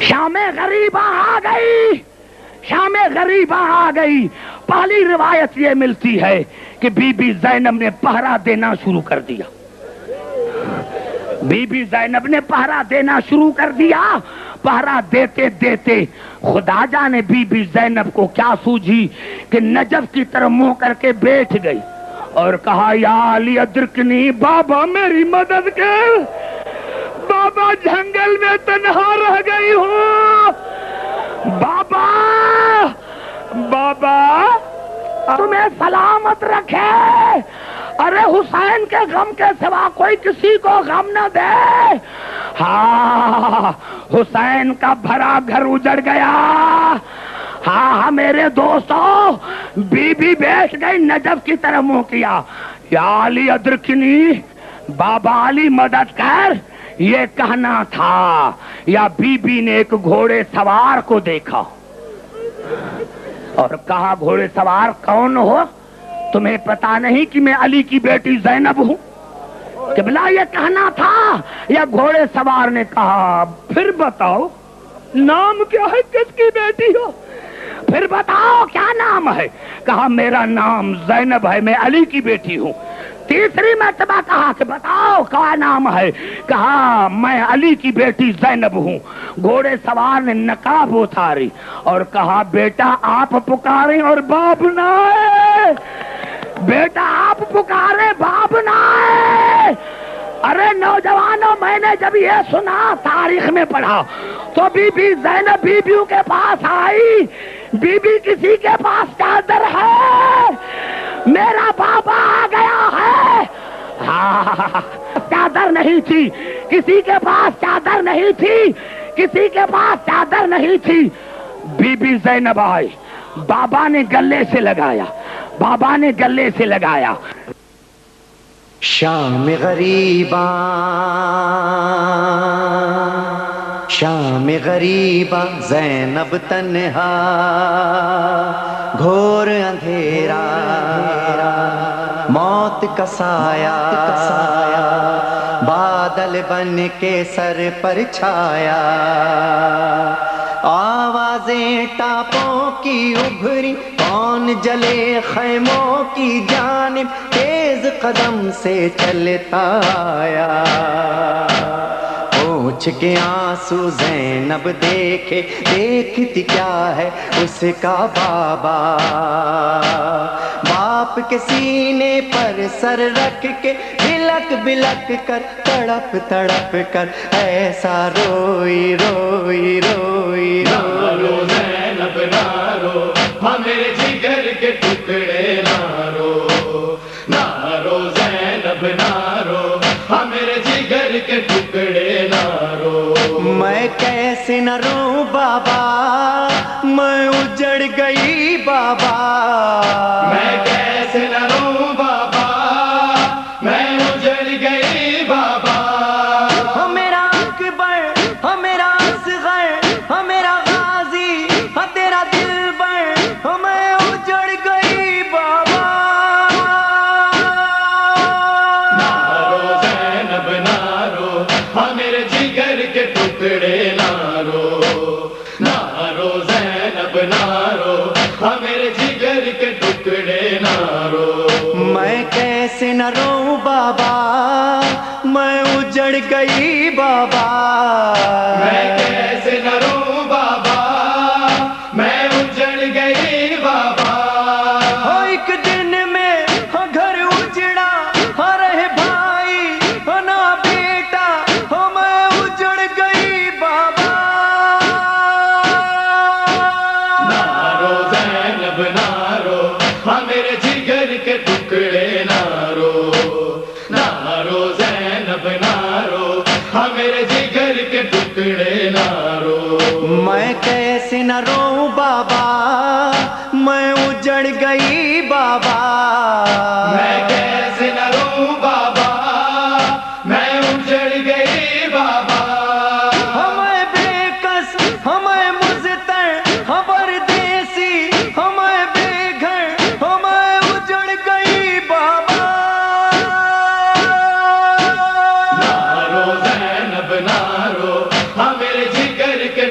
شام غریباں آ گئی، شام غریباں آ گئی۔ پہلی روایت یہ ملتی ہے کہ بی بی زینب نے پہرا دینا شروع کر دیا، بی بی زینب نے پہرا دینا شروع کر دیا۔ پہرا دیتے دیتے خدا جانے بی بی زینب کو کیا سوجھی کہ نجف کی طرف منہ کر کے بیٹھ گئی اور کہا یا علی ادرکنی، بابا میری مدد کر، بابا جنگل میں تنہا رہ گئی ہوں، بابا بابا تمہیں سلامت رکھے، ارے حسین کے غم کے سوا کوئی کسی کو غم نہ دے۔ ہاں حسین کا بھرا گھر اجڑ گیا۔ ہاں میرے دوستو، بی بی بیٹھ گئی، نجف کی طرف منہ کیا، یا علی ادرکنی، بابا علی مدد کر، یہ کہنا تھا۔ یا بی بی نے ایک گھوڑے سوار کو دیکھا اور کہا گھوڑے سوار کون ہو؟ تمہیں پتا نہیں کہ میں علی کی بیٹی زینب ہوں؟ قبلہ یہ کہنا تھا۔ یا گھوڑے سوار نے کہا پھر بتاؤ نام کیا ہے، کس کی بیٹی ہو؟ پھر بتاؤ کیا نام ہے؟ کہا میرا نام زینب ہے، میں علی کی بیٹی ہوں۔ تیسری مرتبہ کہا کہ بتاؤ کیا نام ہے؟ کہا میں علی کی بیٹی زینب ہوں۔ گھوڑے سوار نے نقاب اتاری اور کہا بیٹا آپ پکاریں اور باپ نہ آئے، بیٹا آپ پکارے باپ نہ آئے۔ ارے نوجوانوں، میں نے جب یہ سنا، تاریخ میں پڑھا، تو بی بی زینب بیبیوں کے پاس آئی۔ بی بی کسی کے پاس چادر ہے، میرا بابا آ گیا ہے۔ چادر نہیں تھی، کسی کے پاس چادر نہیں تھی، کسی کے پاس چادر نہیں تھی۔ بی بی زینب آئی، بابا نے گلے سے لگایا، بابا نے گلے سے لگایا۔ شام غریباں، شام غریباں، زینب تنہا، گھور اندھیرا، موت کا سایہ بادل بن کے سر پر چھایا، آوازیں ٹاپوں کی ابھری، کون جلے خیموں کی جانب، تیز قدم سے چلتا آیا، پوچھ کے آنسو زینب دیکھے، دیکھتی کیا ہے اس کا بابا، باپ کے سینے پر سر رکھ کے بلک بلک کر، تڑپ تڑپ کر ایسا روئی روئی روئی رو زینب نہ رو، ہمیں جگر کے ٹکڑے نہ رو، نہ رو زینب نہ رو، ہمیں جگر کے ٹکڑے نہ رو۔ میں کیسے نہ روں بابا، میں اجڑ گئی بابا، میں کیسے نہ روں بابا، میں اجڑ گئی بابا، ہو میرا اکبر، ہو میرا اصغر، ہو میرا غازی، ہو تیرا دلبر، ہو میں اجڑ گئی بابا۔ نہ رو زینب نہ رو، ہمیں جگر کے ٹکڑے نہ رو، نہ رو زینب نہ رو، ہمیں جگر کے ٹکڑے نہ رو۔ میں کیسے نہ روں بابا، میں اجڑ گئی بابا، میں کیسے نہ روں بابا، میں اجڑ گئی بابا، ہو ایک دن میں ہو گھر اجڑا، ہو رہے بھائی ہو نہ بیٹا، ہو میں اجڑ گئی بابا۔ نہ رو زینب نہ رو، ہمیں جگر کے ٹکڑے نہ رو، نہ رو زینب نہ رو، ہمیں جگر کے ٹکڑے نہ رو۔ میں کیسے نہ روں بابا، میں اجڑ گئی بابا، میں کیسے نہ روں بابا، میں اجڑ گئی بابا، ہمیں بے کس، ہمیں مزتر، ہم پردیسی، ہمیں بے گھر، ہمیں اجڑ گئی بابا۔ نہ رو زینب نہ رو، ہمیں جگر کے